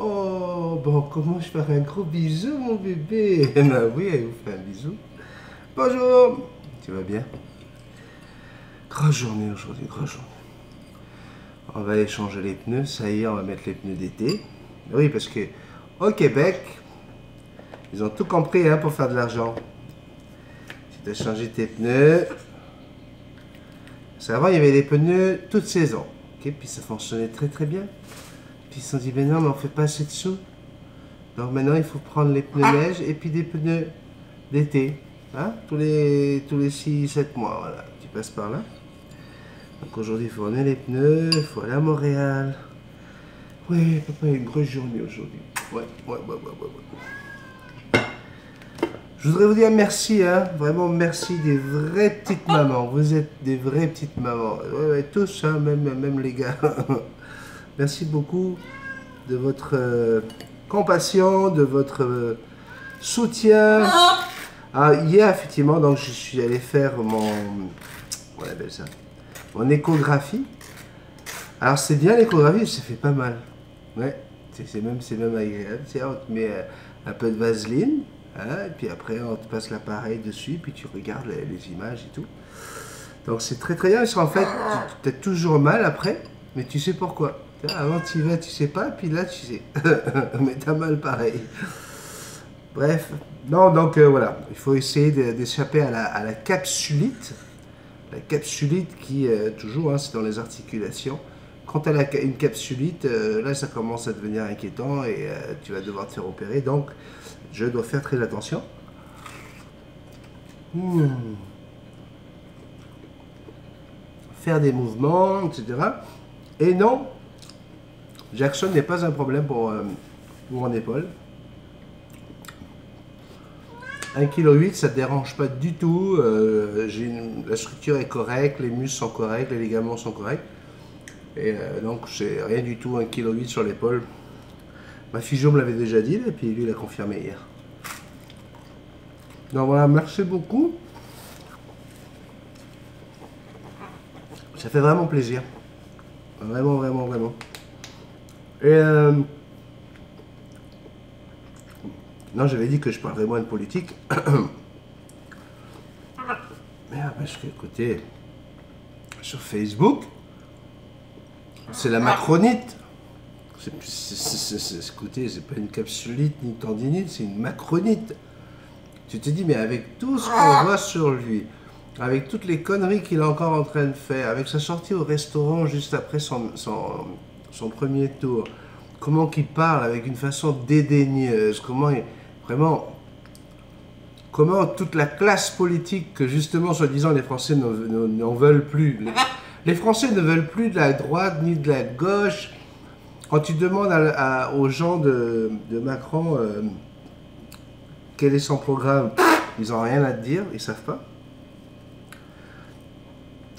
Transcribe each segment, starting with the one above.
Oh, bon, comment je ferai un gros bisou, mon bébé? Bah oui, elle vous fait un bisou. Bonjour. Tu vas bien? Grosse journée aujourd'hui, grosse journée. On va aller changer les pneus, ça y est, on va mettre les pneus d'été. Oui, parce que au Québec, ils ont tout compris hein, pour faire de l'argent. Si tu as changé tes pneus, avant il y avait des pneus toute saison. Okay, puis ça fonctionnait très très bien. Puis ils se sont dit, ben non, mais on fait pas assez de sous. Donc maintenant il faut prendre les pneus neige et puis des pneus d'été. Hein, tous les 6-7 mois, voilà. Tu passes par là. Donc aujourd'hui il faut remettre les pneus, il faut aller à Montréal. Oui, papa a une grosse journée aujourd'hui. Ouais. Je voudrais vous dire merci, hein, vraiment merci des vraies petites mamans. Vous êtes des vraies petites mamans. Ouais, tous, hein, même les gars. Merci beaucoup de votre compassion, de votre soutien. Ah, hier, effectivement, donc je suis allé faire on appelle ça, mon échographie. Alors c'est bien l'échographie, ça fait pas mal. Ouais, c'est même agréable. On te met un peu de vaseline. Hein, et puis après, on te passe l'appareil dessus, puis tu regardes les images et tout. Donc c'est très très bien, parce qu'en fait, tu as toujours mal après, mais tu sais pourquoi. Avant tu y vas, tu sais pas, puis là tu sais. Mais tu as mal pareil. Bref, non, donc voilà, il faut essayer d'échapper à la capsulite. La capsulite qui, toujours, hein, c'est dans les articulations. Quand tu as une capsulite, là ça commence à devenir inquiétant et tu vas devoir te faire opérer. Donc je dois faire très attention. Faire des mouvements, etc. Et non, Jackson n'est pas un problème pour mon épaule. 1,8 kg, ça ne dérange pas du tout. La structure est correcte, les muscles sont corrects, les ligaments sont corrects. Et donc, j'ai rien du tout, 1,8 kg sur l'épaule. Ma physio me l'avait déjà dit, et puis lui, il a confirmé hier. Donc voilà, merci beaucoup. Ça fait vraiment plaisir. Vraiment. Et non, j'avais dit que je parlerais moins de politique. Merde, parce que, écoutez, sur Facebook, c'est la macronite. Écoutez, c'est pas une capsulite ni une tendinite, c'est une macronite. Tu te dis, mais avec tout ce qu'on voit sur lui, avec toutes les conneries qu'il est encore en train de faire, avec sa sortie au restaurant juste après son premier tour, comment qu'il parle avec une façon dédaigneuse, comment toute la classe politique que justement, soi-disant, les Français n'en veulent plus. Les Français ne veulent plus de la droite ni de la gauche. Quand tu demandes aux gens de Macron quel est son programme, ils n'ont rien à te dire, ils ne savent pas.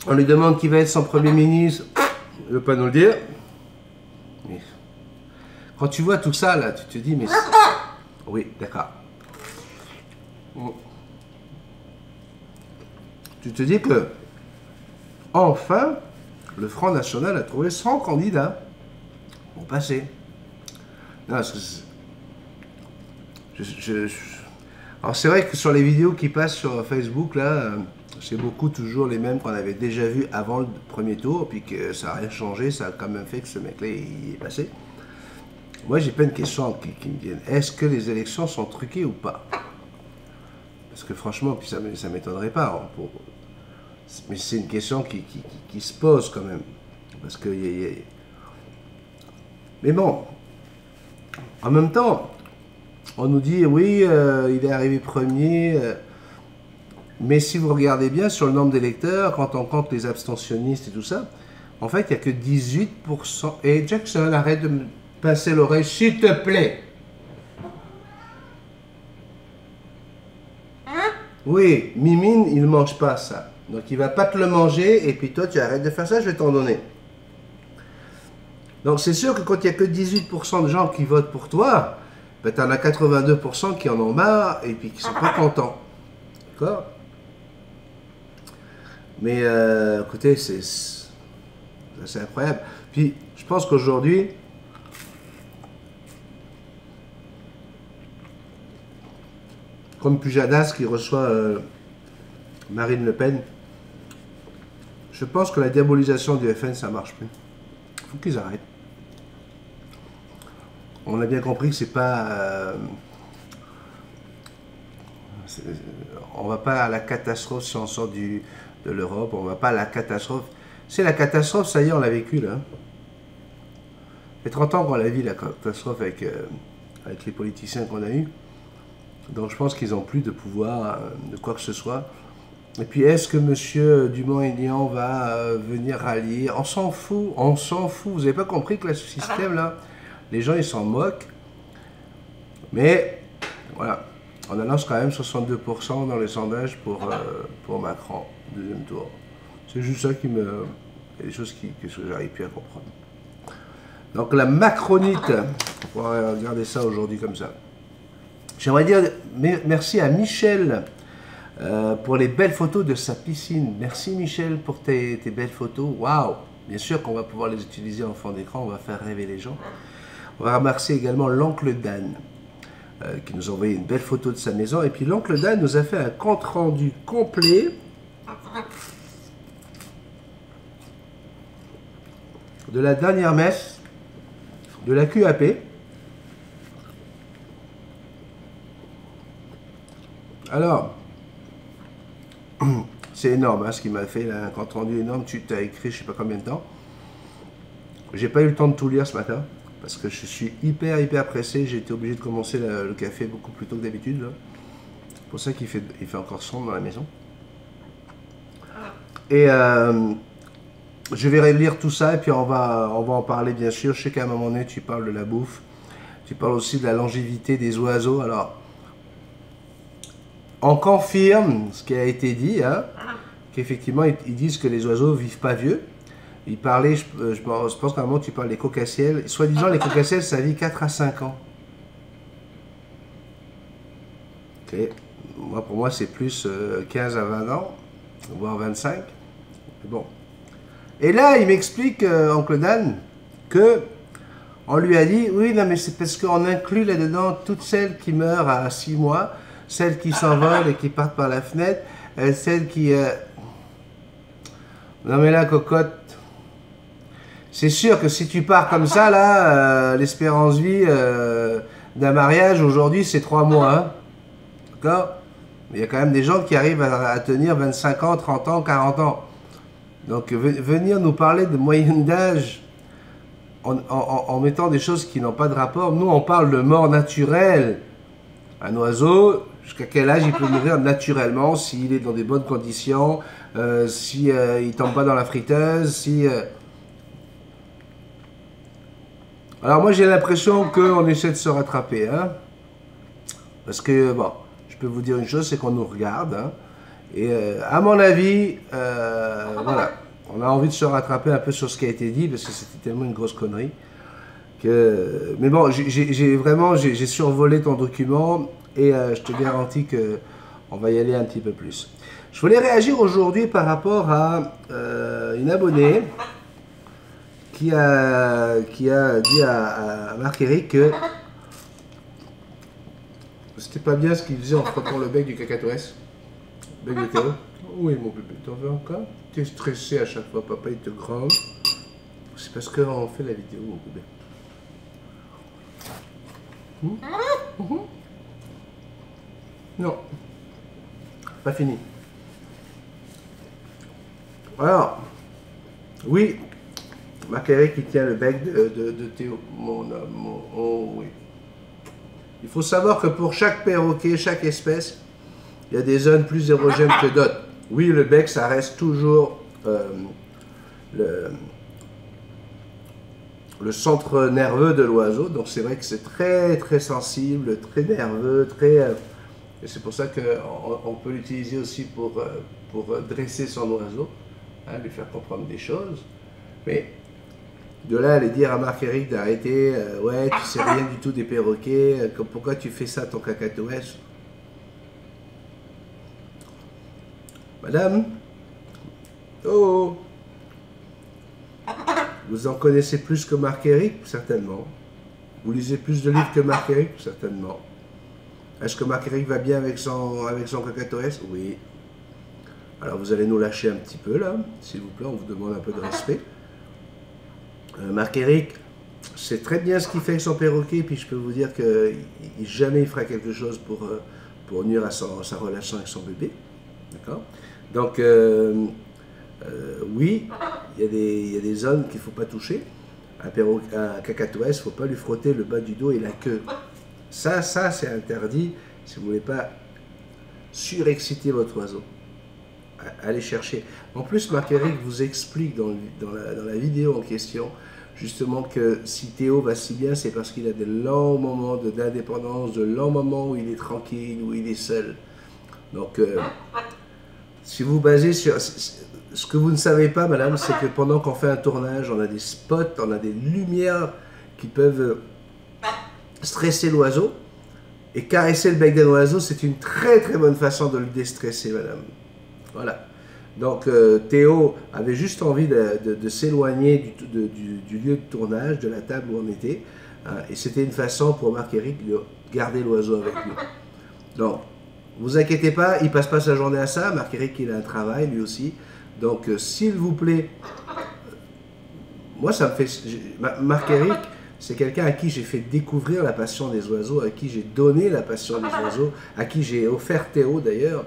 On lui demande qui va être son Premier ministre, il ne veut pas nous le dire. Mais quand tu vois tout ça, là, tu te dis, mais... Oui, d'accord. Tu te dis que, enfin, le Front National a trouvé son candidat pour passer. Non, parce que alors c'est vrai que sur les vidéos qui passent sur Facebook, là, c'est beaucoup toujours les mêmes qu'on avait déjà vus avant le premier tour, puis que ça n'a rien changé, ça a quand même fait que ce mec-là, il est passé. Moi, j'ai plein de questions qui me viennent. Est-ce que les élections sont truquées ou pas? Parce que franchement, puis ça ne m'étonnerait pas. Hein, mais c'est une question qui se pose quand même. Parce que... Mais bon, en même temps, on nous dit, oui, il est arrivé premier, mais si vous regardez bien sur le nombre d'électeurs, quand on compte les abstentionnistes et tout ça, en fait, il n'y a que 18%. Et Jackson, arrête de me passer l'oreille, s'il te plaît. Oui, Mimine, il ne mange pas ça. Donc il ne va pas te le manger, et puis toi, tu arrêtes de faire ça, je vais t'en donner. Donc c'est sûr que quand il n'y a que 18% de gens qui votent pour toi, ben, tu en as 82% qui en ont marre et puis qui sont pas contents. D'accord? Mais écoutez, c'est incroyable. Puis je pense qu'aujourd'hui, comme Pujadas qui reçoit Marine Le Pen. Je pense que la diabolisation du FN, ça marche plus. Il faut qu'ils arrêtent. On a bien compris que c'est pas... on va pas à la catastrophe si on sort de l'Europe. On va pas à la catastrophe. C'est la catastrophe, ça y est, on l'a vécu là. Ça fait 30 ans qu'on l'a vu la catastrophe avec les politiciens qu'on a eus. Donc je pense qu'ils n'ont plus de pouvoir de quoi que ce soit. Et puis est-ce que M. Dumont-Aignan va venir rallier? On s'en fout, on s'en fout. Vous n'avez pas compris que ce système-là, les gens ils s'en moquent. Mais voilà, on annonce quand même 62% dans les sondages pour Macron, deuxième tour. C'est juste ça qui me... Il y a des choses que j'arrive plus à comprendre. Donc la Macronite, on va regarder ça aujourd'hui comme ça. J'aimerais dire merci à Michel pour les belles photos de sa piscine. Merci Michel pour tes belles photos. Waouh! Bien sûr qu'on va pouvoir les utiliser en fond d'écran, on va faire rêver les gens. On va remercier également l'oncle Dan qui nous a envoyé une belle photo de sa maison. Et puis l'oncle Dan nous a fait un compte rendu complet de la dernière messe de la QAP. Alors, c'est énorme hein, ce qu'il m'a fait, là, un compte rendu énorme. Tu as écrit je sais pas combien de temps. J'ai pas eu le temps de tout lire ce matin parce que je suis hyper pressé. J'ai été obligé de commencer le café beaucoup plus tôt que d'habitude. C'est pour ça qu'il fait encore sombre dans la maison. Et je vais lire tout ça et puis on va en parler bien sûr. Je sais qu'à un moment donné tu parles de la bouffe, tu parles aussi de la longévité des oiseaux. Alors on confirme ce qui a été dit, hein, qu'effectivement ils disent que les oiseaux ne vivent pas vieux. Ils parlaient, je pense qu'à un moment tu parles des cocassiels. Soi-disant les cocassiels ça vit 4 à 5 ans. Ok. Pour moi c'est plus 15 à 20 ans, voire 25. Bon. Et là il m'explique, oncle Dan, que on lui a dit, oui non mais c'est parce qu'on inclut là-dedans toutes celles qui meurent à 6 mois. Celles qui s'envolent et qui partent par la fenêtre, celles qui... Non mais là, cocotte, c'est sûr que si tu pars comme ça, là, l'espérance vie d'un mariage, aujourd'hui, c'est 3 mois. Hein. D'accord? Il y a quand même des gens qui arrivent à tenir 25 ans, 30 ans, 40 ans. Donc, venir nous parler de moyenne d'âge en mettant des choses qui n'ont pas de rapport. Nous, on parle de mort naturelle. Un oiseau, jusqu'à quel âge il peut mourir naturellement, s'il est dans des bonnes conditions, si il ne tombe pas dans la friteuse, si... Alors moi j'ai l'impression qu'on essaie de se rattraper, hein, parce que, bon, je peux vous dire une chose, c'est qu'on nous regarde, hein, et à mon avis, voilà, on a envie de se rattraper un peu sur ce qui a été dit, parce que c'était tellement une grosse connerie. Mais bon, j'ai survolé ton document et je te garantis qu'on va y aller un petit peu plus. Je voulais réagir aujourd'hui par rapport à une abonnée qui a dit à Marc-Éric que c'était pas bien ce qu'il faisait en frottant le bec du cacatoès. Bec de Théo. Oui, mon bébé, t'en veux encore? T'es stressé à chaque fois, papa il te gronde. C'est parce qu'on fait la vidéo, mon bébé. Non, pas fini. Alors, oui, Marc-Éric qui tient le bec de Théo, mon homme, oh oui. Il faut savoir que pour chaque perroquet, chaque espèce, il y a des zones plus érogènes que d'autres. Oui, le bec, ça reste toujours le centre nerveux de l'oiseau, donc c'est vrai que c'est très sensible, très nerveux, et c'est pour ça qu'on peut l'utiliser aussi pour dresser son oiseau, hein, lui faire comprendre des choses. Mais de là à aller dire à Marc-Éric d'arrêter, ouais, tu sais rien du tout des perroquets, pourquoi tu fais ça à ton cacatoès? Madame? Oh! Vous en connaissez plus que Marc-Éric, certainement. Vous lisez plus de livres que Marc-Éric, certainement. Est-ce que Marc-Éric va bien avec son cacatoès? Oui. Alors vous allez nous lâcher un petit peu là, s'il vous plaît, on vous demande un peu de respect. Marc-Éric sait très bien ce qu'il fait avec son perroquet, puis je peux vous dire que jamais il fera quelque chose pour nuire à sa relation avec son bébé. D'accord? Donc, oui, il y a des zones qu'il ne faut pas toucher. Un cacatoès, il ne faut pas lui frotter le bas du dos et la queue. Ça c'est interdit si vous ne voulez pas surexciter votre oiseau. Allez chercher. En plus, Marc-Éric vous explique dans la vidéo en question, justement que si Théo va si bien, c'est parce qu'il a des longs moments d'indépendance, de longs moments où il est tranquille, où il est seul. Donc, si vous basez sur... Ce que vous ne savez pas, madame, c'est que pendant qu'on fait un tournage, on a des spots, on a des lumières qui peuvent stresser l'oiseau. Et caresser le bec d'un oiseau, c'est une très très bonne façon de le déstresser, madame. Voilà. Donc, Théo avait juste envie de s'éloigner du lieu de tournage, de la table où on était. Hein, et c'était une façon pour Marc-Éric de garder l'oiseau avec lui. Donc, vous inquiétez pas, il passe pas sa journée à ça. Marc-Éric, il a un travail, lui aussi. Donc, s'il vous plaît, moi, ça me fait... Marc-Éric, c'est quelqu'un à qui j'ai fait découvrir la passion des oiseaux, à qui j'ai donné la passion des oiseaux, à qui j'ai offert Théo, d'ailleurs.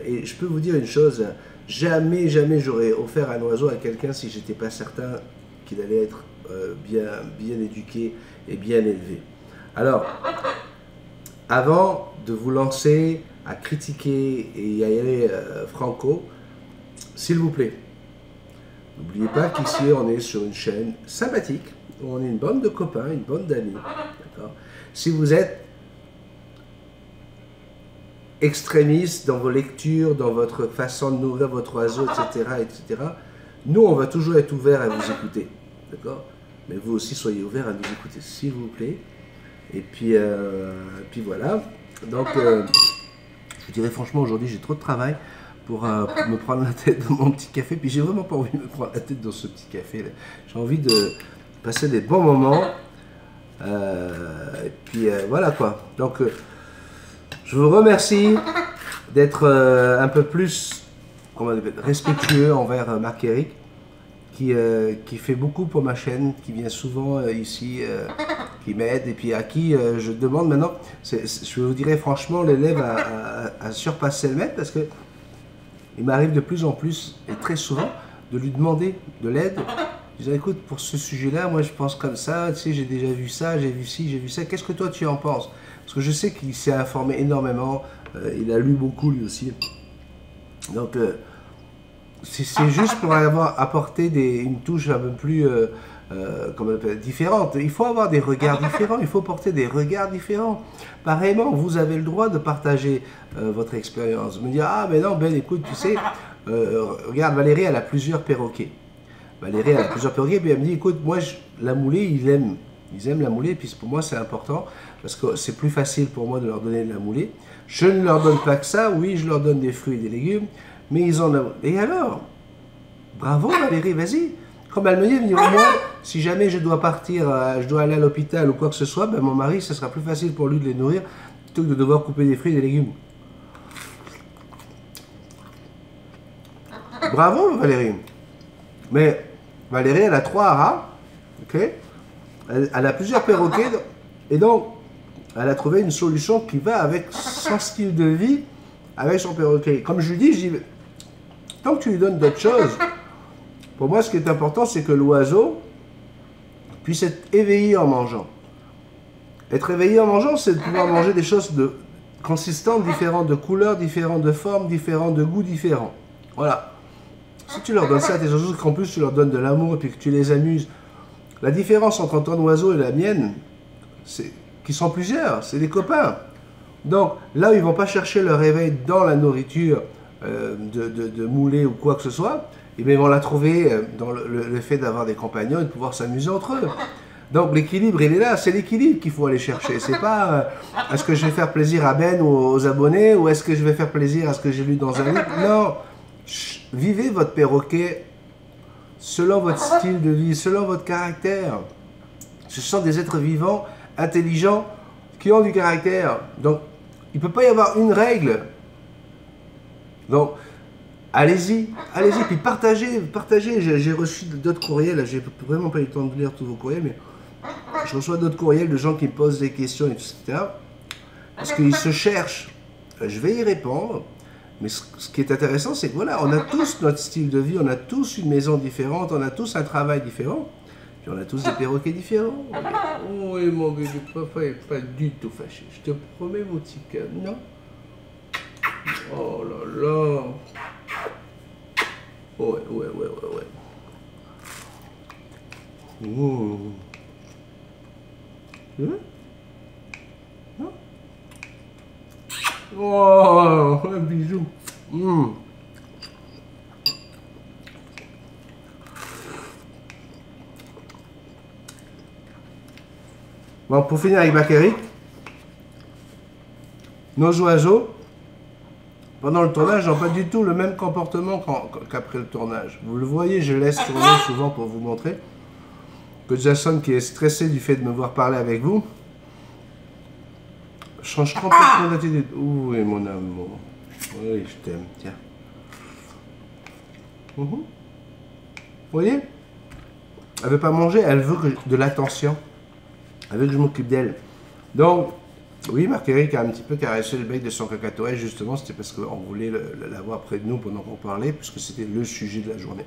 Et je peux vous dire une chose, jamais j'aurais offert un oiseau à quelqu'un si j'étais pas certain qu'il allait être bien éduqué et bien élevé. Alors, avant de vous lancer à critiquer et y aller franco, s'il vous plaît, n'oubliez pas qu'ici on est sur une chaîne sympathique, où on est une bande de copains, une bande d'amis. Si vous êtes extrémiste dans vos lectures, dans votre façon de nourrir votre oiseau, etc., nous, on va toujours être ouverts à vous écouter. D'accord? Mais vous aussi, soyez ouverts à nous écouter, s'il vous plaît. Et puis voilà. Donc, je vous dirais franchement, aujourd'hui, j'ai trop de travail pour me prendre la tête dans mon petit café. Puis j'ai vraiment pas envie de me prendre la tête dans ce petit café. J'ai envie de passer des bons moments. Et puis voilà quoi. Donc, je vous remercie d'être un peu plus respectueux envers Marc-Éric, qui fait beaucoup pour ma chaîne, qui vient souvent ici, qui m'aide, et puis à qui je demande maintenant, je vous dirais franchement, l'élève a surpassé le maître, parce que il m'arrive de plus en plus, et très souvent, de lui demander de l'aide. Je dis, écoute, pour ce sujet-là, moi je pense comme ça, tu sais, j'ai déjà vu ça, j'ai vu ci, j'ai vu ça, qu'est-ce que toi tu en penses? Parce que je sais qu'il s'est informé énormément, il a lu beaucoup lui aussi. Donc, c'est juste pour avoir apporté une touche un peu plus différente. Il faut avoir des regards différents, il faut porter des regards différents. Pareillement, vous avez le droit de partager votre expérience. Me dire, ah mais non, Ben, écoute, tu sais, regarde, Valérie, elle a plusieurs perroquets. Valérie, elle a plusieurs perroquets, puis elle me dit, écoute, moi, la moulée, ils aiment la moulée, puis pour moi, c'est important, parce que c'est plus facile pour moi de leur donner de la moulée. Je ne leur donne pas que ça, oui, je leur donne des fruits et des légumes, mais ils ont... Et alors? Bravo Valérie, vas-y. Comme elle me dit, moi, si jamais je dois partir, je dois aller à l'hôpital ou quoi que ce soit, ben mon mari, ce sera plus facile pour lui de les nourrir, plutôt que de devoir couper des fruits et des légumes. Bravo Valérie. Mais Valérie, elle a 3 haras, ok? Elle a plusieurs perroquets, et donc, elle a trouvé une solution qui va avec son style de vie, avec son perroquet. Comme je lui dis, tant que tu lui donnes d'autres choses, pour moi, ce qui est important, c'est que l'oiseau puisse être éveillé en mangeant. Être éveillé en mangeant, c'est de pouvoir manger des choses de consistantes, différentes, de couleurs différentes, de formes différentes, de goûts différents. Voilà. Si tu leur donnes ça à tes oiseaux, qu'en plus tu leur donnes de l'amour et puis que tu les amuses, la différence entre ton oiseau et la mienne, c'est qu'ils sont plusieurs, c'est des copains. Donc là, ils ne vont pas chercher leur réveil dans la nourriture de mouler ou quoi que ce soit, et bien ils vont la trouver dans le fait d'avoir des compagnons et de pouvoir s'amuser entre eux. Donc l'équilibre, il est là, c'est l'équilibre qu'il faut aller chercher. C'est pas est-ce que je vais faire plaisir à Ben ou aux abonnés, ou est-ce que je vais faire plaisir à ce que j'ai lu dans un livre. Non, vivez votre perroquet selon votre style de vie, selon votre caractère. Ce sont des êtres vivants, intelligents, qui ont du caractère. Donc, il ne peut pas y avoir une règle. Donc, allez-y, allez-y, puis partagez, partagez. J'ai reçu d'autres courriels, j'ai vraiment pas eu le temps de lire tous vos courriels, mais je reçois d'autres courriels de gens qui me posent des questions, etc. Parce qu'ils se cherchent. Je vais y répondre. Mais ce qui est intéressant, c'est que voilà, on a tous notre style de vie, on a tous une maison différente, on a tous un travail différent, puis on a tous des perroquets différents. Oh, et mon bébé, papa est pas du tout fâché. Je te promets, mon petit cœur, non? Oh là là. Ouais, ouais, ouais, ouais, ouais. Mmh. Non? Oh, un bisou. Mmh. Bon, pour finir avec Bakary, nos oiseaux, pendant le tournage, n'ont pas du tout le même comportement qu'après le tournage. Vous le voyez, je laisse tourner souvent pour vous montrer que Jason, qui est stressé du fait de me voir parler avec vous, change complètement d'attitude. Oui, mon amour. Oui, je t'aime, tiens. Vous voyez? Elle veut pas manger, elle veut de l'attention. Elle veut que je m'occupe d'elle. Donc, oui, Marc-Éric a un petit peu caressé le bec de son cacatoès, justement, c'était parce qu'on voulait l'avoir près de nous pendant qu'on parlait, puisque c'était le sujet de la journée.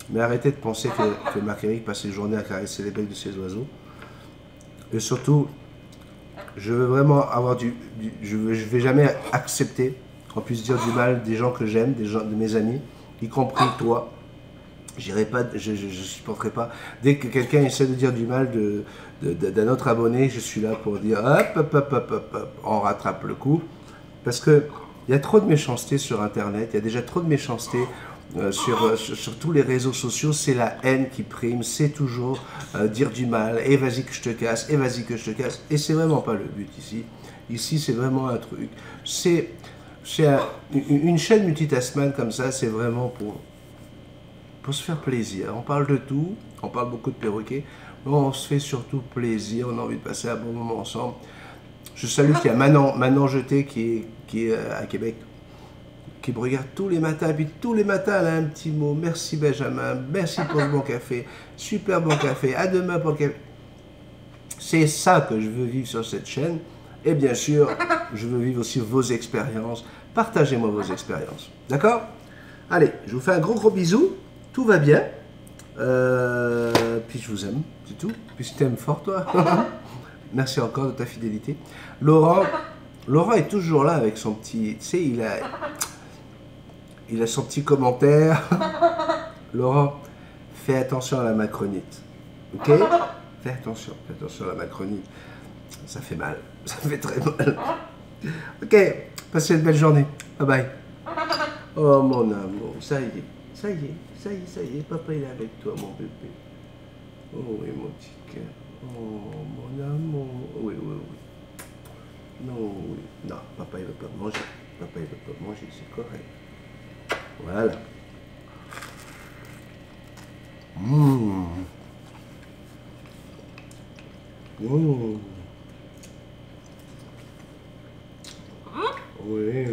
Mais arrêtez de penser que Marc-Éric passe les journées à caresser les becs de ses oiseaux. Et surtout, je veux vraiment avoir je vais jamais accepter qu'on puisse dire du mal des gens que j'aime, de mes amis, y compris toi. J'irai pas, je supporterai pas. Dès que quelqu'un essaie de dire du mal d'un autre abonné, je suis là pour dire hop, on rattrape le coup. Parce que il y a trop de méchanceté sur Internet, il y a déjà trop de méchanceté sur tous les réseaux sociaux. C'est la haine qui prime, c'est toujours dire du mal, et vas-y que je te casse, et vas-y que je te casse. Et c'est vraiment pas le but ici. Ici, c'est vraiment un truc. C'est une chaîne multitasman comme ça, c'est vraiment pour se faire plaisir. On parle de tout, on parle beaucoup de perroquets, mais on se fait surtout plaisir, on a envie de passer un bon moment ensemble. Je salue qu'il y a Manon Jeté qui est à Québec, qui me regarde tous les matins, puis tous les matins elle a un petit mot. Merci Benjamin, merci pour ce bon café, super bon café, à demain pour le café. C'est ça que je veux vivre sur cette chaîne, et bien sûr, je veux vivre aussi vos expériences. Partagez-moi vos expériences, d'accord? Allez, je vous fais un gros bisou. Tout va bien. Puis je vous aime, c'est tout. Puis je t'aime fort, toi. Merci encore de ta fidélité. Laurent est toujours là avec son petit... Tu sais, il a son petit commentaire. Laurent, fais attention à la macronite. Ok? Fais attention à la macronite. Ça fait mal. Ça fait très mal. Ok, passez une belle journée. Bye bye. Oh mon amour, ça y est. Ça y est, ça y est, ça y est, papa il est avec toi, mon bébé. Oh oui, mon petit cœur. Oh, mon amour. Oui, oui, oui. Non, oui. Non, papa il veut pas manger. Papa il veut pas manger, c'est correct. Voilà. Mmh. Mmh. Oui.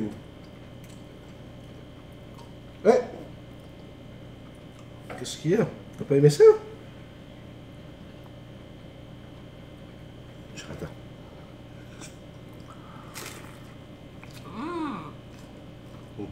Ouais. Qu'est-ce qu'il y a? T'as pas aimé ça? Je rate. Mmh.